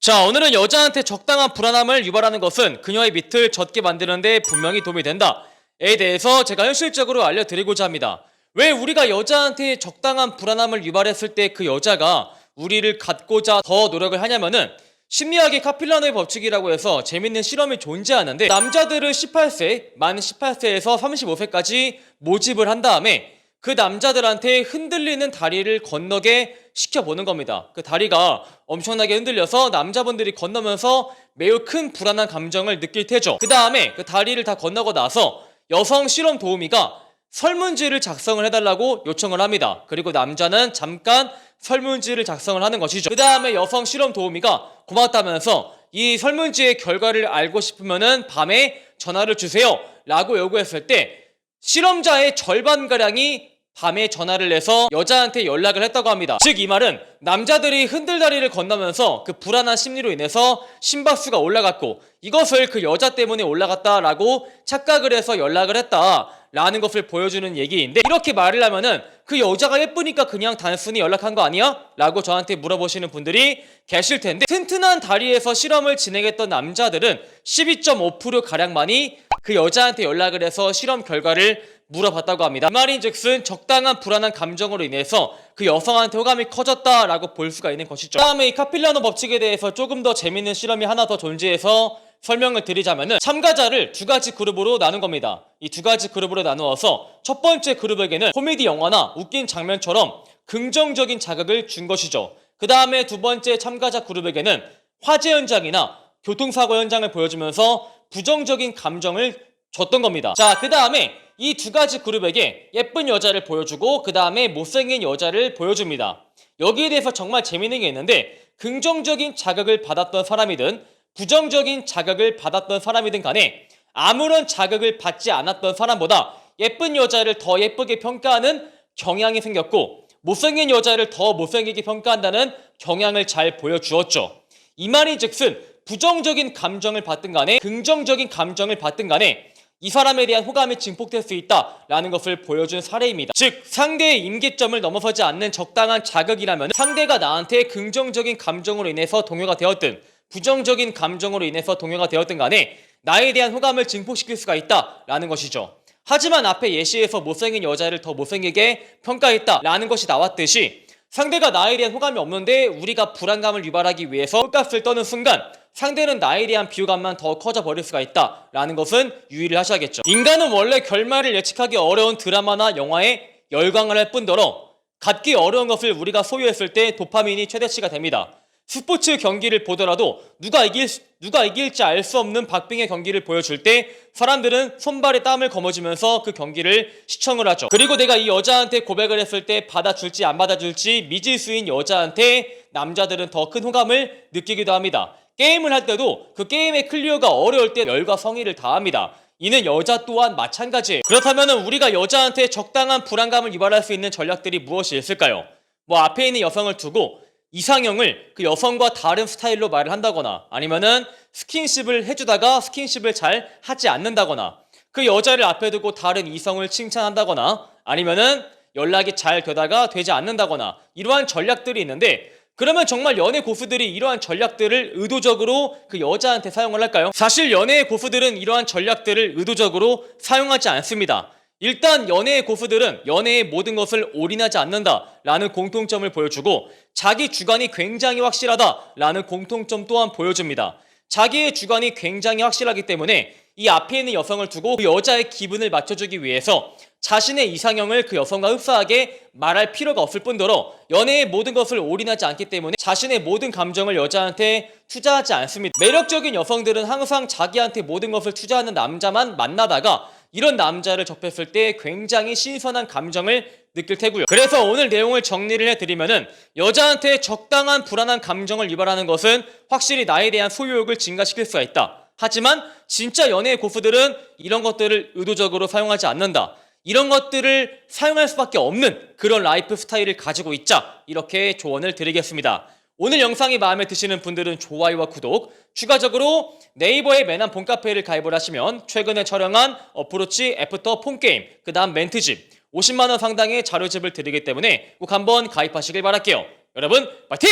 자, 오늘은 여자한테 적당한 불안함을 유발하는 것은 그녀의 밑을 젖게 만드는 데 분명히 도움이 된다에 대해서 제가 현실적으로 알려드리고자 합니다. 왜 우리가 여자한테 적당한 불안함을 유발했을 때 그 여자가 우리를 갖고자 더 노력을 하냐면은 심리학의 카필라노의 법칙이라고 해서 재밌는 실험이 존재하는데, 남자들을 18세, 만 18세에서 35세까지 모집을 한 다음에 그 남자들한테 흔들리는 다리를 건너게 시켜보는 겁니다. 그 다리가 엄청나게 흔들려서 남자분들이 건너면서 매우 큰 불안한 감정을 느낄 테죠. 그 다음에 그 다리를 다 건너고 나서 여성 실험 도우미가 설문지를 작성을 해달라고 요청을 합니다. 그리고 남자는 잠깐 설문지를 작성을 하는 것이죠. 그 다음에 여성 실험 도우미가 고맙다면서 이 설문지의 결과를 알고 싶으면은 밤에 전화를 주세요 라고 요구했을 때 실험자의 절반가량이 밤에 전화를 내서 여자한테 연락을 했다고 합니다. 즉 이 말은 남자들이 흔들다리를 건너면서 그 불안한 심리로 인해서 심박수가 올라갔고 이것을 그 여자 때문에 올라갔다라고 착각을 해서 연락을 했다라는 것을 보여주는 얘기인데, 이렇게 말을 하면은 그 여자가 예쁘니까 그냥 단순히 연락한 거 아니야? 라고 저한테 물어보시는 분들이 계실 텐데, 튼튼한 다리에서 실험을 진행했던 남자들은 12.5%가량만이 그 여자한테 연락을 해서 실험 결과를 물어봤다고 합니다. 이 말인즉슨 적당한 불안한 감정으로 인해서 그 여성한테 호감이 커졌다라고 볼 수가 있는 것이죠. 그 다음에 이 카필라노 법칙에 대해서 조금 더 재밌는 실험이 하나 더 존재해서 설명을 드리자면은 참가자를 두 가지 그룹으로 나눈 겁니다. 이 두 가지 그룹으로 나누어서 첫 번째 그룹에게는 코미디 영화나 웃긴 장면처럼 긍정적인 자극을 준 것이죠. 그 다음에 두 번째 참가자 그룹에게는 화재 현장이나 교통사고 현장을 보여주면서 부정적인 감정을 줬던 겁니다. 자, 그 다음에 이 두 가지 그룹에게 예쁜 여자를 보여주고 그 다음에 못생긴 여자를 보여줍니다. 여기에 대해서 정말 재밌는 게 있는데, 긍정적인 자극을 받았던 사람이든 부정적인 자극을 받았던 사람이든 간에 아무런 자극을 받지 않았던 사람보다 예쁜 여자를 더 예쁘게 평가하는 경향이 생겼고, 못생긴 여자를 더 못생기게 평가한다는 경향을 잘 보여주었죠. 이 말인즉슨 부정적인 감정을 받든 간에 긍정적인 감정을 받든 간에 이 사람에 대한 호감이 증폭될 수 있다라는 것을 보여준 사례입니다. 즉 상대의 임계점을 넘어서지 않는 적당한 자극이라면 상대가 나한테 긍정적인 감정으로 인해서 동요가 되었든 부정적인 감정으로 인해서 동요가 되었든 간에 나에 대한 호감을 증폭시킬 수가 있다라는 것이죠. 하지만 앞에 예시에서 못생긴 여자를 더 못생기게 평가했다라는 것이 나왔듯이 상대가 나에 대한 호감이 없는데 우리가 불안감을 유발하기 위해서 홀값을 떠는 순간 상대는 나에 대한 비호감만 더 커져 버릴 수가 있다라는 것은 유의를 하셔야겠죠. 인간은 원래 결말을 예측하기 어려운 드라마나 영화에 열광을 할 뿐더러 갖기 어려운 것을 우리가 소유했을 때 도파민이 최대치가 됩니다. 스포츠 경기를 보더라도 누가 이길지 알 수 없는 박빙의 경기를 보여줄 때 사람들은 손발에 땀을 거머쥐면서 그 경기를 시청을 하죠. 그리고 내가 이 여자한테 고백을 했을 때 받아줄지 안 받아줄지 미지수인 여자한테 남자들은 더 큰 호감을 느끼기도 합니다. 게임을 할 때도 그 게임의 클리어가 어려울 때 열과 성의를 다합니다. 이는 여자 또한 마찬가지예요. 그렇다면 우리가 여자한테 적당한 불안감을 유발할 수 있는 전략들이 무엇이 있을까요? 앞에 있는 여성을 두고 이상형을 그 여성과 다른 스타일로 말을 한다거나, 아니면은 스킨십을 해주다가 스킨십을 잘 하지 않는다거나, 그 여자를 앞에 두고 다른 이성을 칭찬한다거나, 아니면은 연락이 잘 되다가 되지 않는다거나, 이러한 전략들이 있는데, 그러면 정말 연애 고수들이 이러한 전략들을 의도적으로 그 여자한테 사용을 할까요? 사실 연애의 고수들은 이러한 전략들을 의도적으로 사용하지 않습니다. 일단 연애의 고수들은 연애의 모든 것을 올인하지 않는다라는 공통점을 보여주고 자기 주관이 굉장히 확실하다라는 공통점 또한 보여줍니다. 자기의 주관이 굉장히 확실하기 때문에 이 앞에 있는 여성을 두고 그 여자의 기분을 맞춰주기 위해서 자신의 이상형을 그 여성과 흡사하게 말할 필요가 없을 뿐더러 연애의 모든 것을 올인하지 않기 때문에 자신의 모든 감정을 여자한테 투자하지 않습니다. 매력적인 여성들은 항상 자기한테 모든 것을 투자하는 남자만 만나다가 이런 남자를 접했을 때 굉장히 신선한 감정을 느낄 테고요. 그래서 오늘 내용을 정리를 해드리면은 여자한테 적당한 불안한 감정을 유발하는 것은 확실히 나에 대한 소유욕을 증가시킬 수가 있다. 하지만 진짜 연애의 고수들은 이런 것들을 의도적으로 사용하지 않는다. 이런 것들을 사용할 수밖에 없는 그런 라이프 스타일을 가지고 있자, 이렇게 조언을 드리겠습니다. 오늘 영상이 마음에 드시는 분들은 좋아요와 구독, 추가적으로 네이버의 매난 폰카페를 가입을 하시면 최근에 촬영한 어프로치 애프터 폰게임, 그 다음 멘트집 50만원 상당의 자료집을 드리기 때문에 꼭 한번 가입하시길 바랄게요. 여러분 파이팅!